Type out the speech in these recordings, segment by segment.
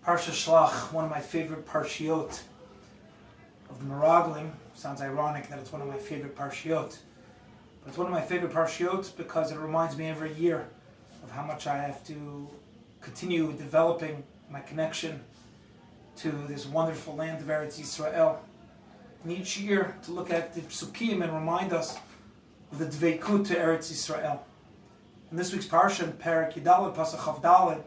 Parsha Shlach, one of my favorite parshiot of the Meraglim. Sounds ironic that it's one of my favorite parshiot. But it's one of my favorite parshiot because it reminds me every year of how much I have to continue developing my connection to this wonderful land of Eretz Yisrael. And each year to look at the psukim and remind us of the dveikut to Eretz Yisrael. In this week's parsha, in Perek Yidalad, Pasuk Chav Daled,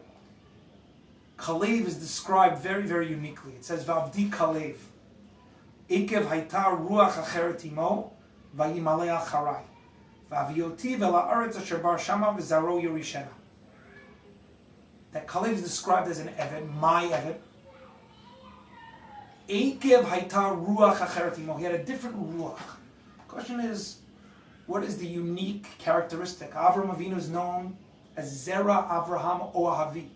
kalev is described very, very uniquely. It says, "V'avdi kalev, ekev hayta ruach acheret imo, vayimalei acharai, v'avioti v'la'aretz asher bar shama v'zaro yorishena." That kalev is described as an eved, my eved. Ekev hayta ruach acheret imo. He had a different ruach. The question is, what is the unique characteristic? Avram Avinu is known as Zera Avraham Oahavi.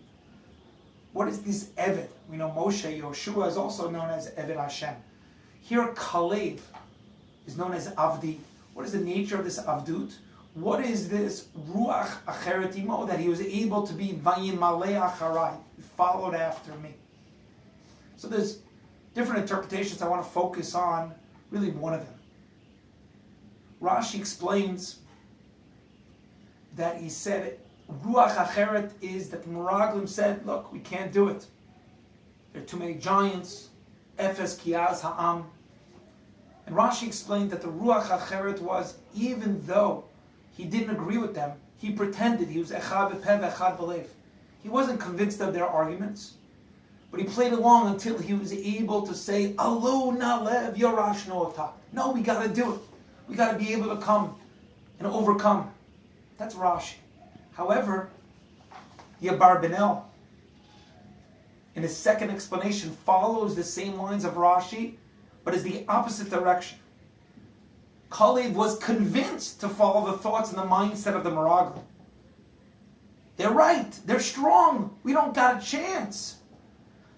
What is this Eved? We know Moshe, Yoshua is also known as Eved Hashem. Here, Kalev is known as Avdi. What is the nature of this Avdut? What is this Ruach Acheret Imo that he was able to be Vayimalei Acharai? He followed after me. So there's different interpretations. I want to focus on really one of them. Rashi explains that he said Ruach Acheret is that the Meraglim said, look, we can't do it. There are too many giants. Efes Kiaz Ha'am. And Rashi explained that the Ruach Acheret was, even though he didn't agree with them, he pretended he was Echad B'Pev, Echad B'Lev. He wasn't convinced of their arguments, but he played along until he was able to say, Alo Nalev Yorash No'ota. No, we got to do it. We got to be able to come and overcome. That's Rashi. However, Yabarbanel, in his second explanation, follows the same lines of Rashi, but is the opposite direction. Kalev was convinced to follow the thoughts and the mindset of the Meraglim. They're right. They're strong. We don't got a chance.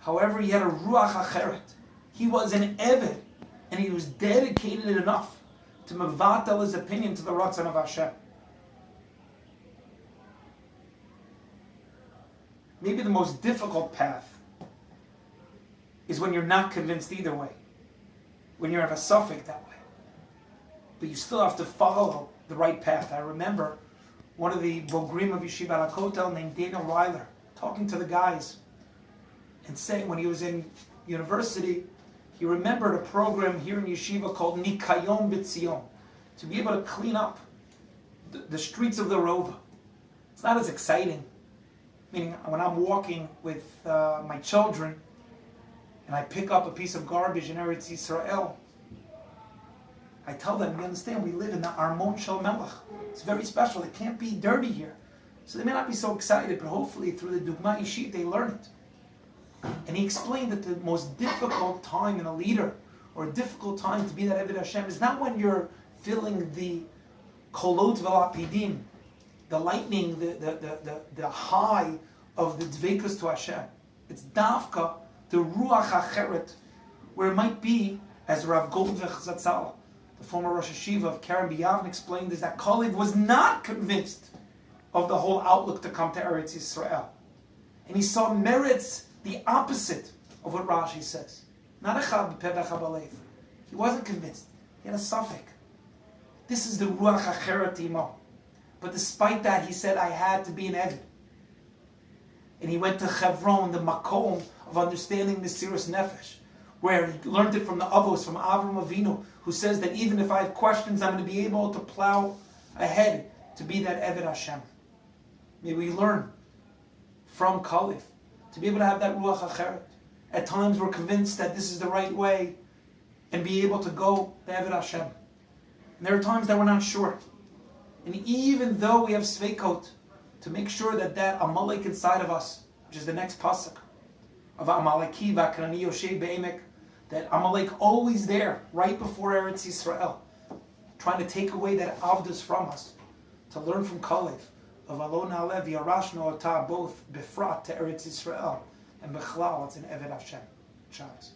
However, he had a Ruach Acheret. He was an Eved, and he was dedicated enough to mevatel his opinion to the Ratzon of Hashem. Maybe the most difficult path is when you're not convinced either way, when you're of a suffix that way. But you still have to follow the right path. I remember one of the Bogrim of Yeshiva HaKotel named Dana Reiler talking to the guys and saying when he was in university, he remembered a program here in Yeshiva called Nikayon B'Tzion, to be able to clean up the streets of the Rova. It's not as exciting. Meaning, when I'm walking with my children and I pick up a piece of garbage in Eretz Yisrael, I tell them, you understand, we live in the Armon Shel Melech. It's very special. It can't be dirty here. So they may not be so excited, but hopefully through the Dugma Ishit they learn it. And he explained that the most difficult time in a leader, or a difficult time to be that Eved Hashem, is not when you're feeling the kolot v'lapidim, the lightning, the high of the dveikus to Hashem. It's dafka, the ruach acheret, where it might be, as Rav Goldvich Zatzal, the former Rosh Hashiva of Karen B'Yavne, explained, is that Kalev was not convinced of the whole outlook to come to Eretz Yisrael. And he saw merits the opposite of what Rashi says. Not echad b'pev echad b'lev. He wasn't convinced. He had a suffix. This is the ruach acheret imo. But despite that, he said, I had to be an Eved. And he went to Chevron, the makom of understanding the Sirus Nefesh, where he learned it from the Avos, from Avram Avinu, who says that even if I have questions, I'm going to be able to plow ahead to be that Eved Hashem. May we learn from Kalev to be able to have that Ruach Acheret. At times we're convinced that this is the right way and be able to go the Eved Hashem. And there are times that we're not sure. And even though we have sveikot, to make sure that that Amalek inside of us, which is the next pasuk of Amaleki v'akrani yoshev be'emek, that Amalek always there, right before Eretz Yisrael, trying to take away that avdus from us, to learn from Kalev of Alon Alev Yarash No'ata, both befrat to Eretz Yisrael and bechlal, it's an Eved Hashem. Shabbos.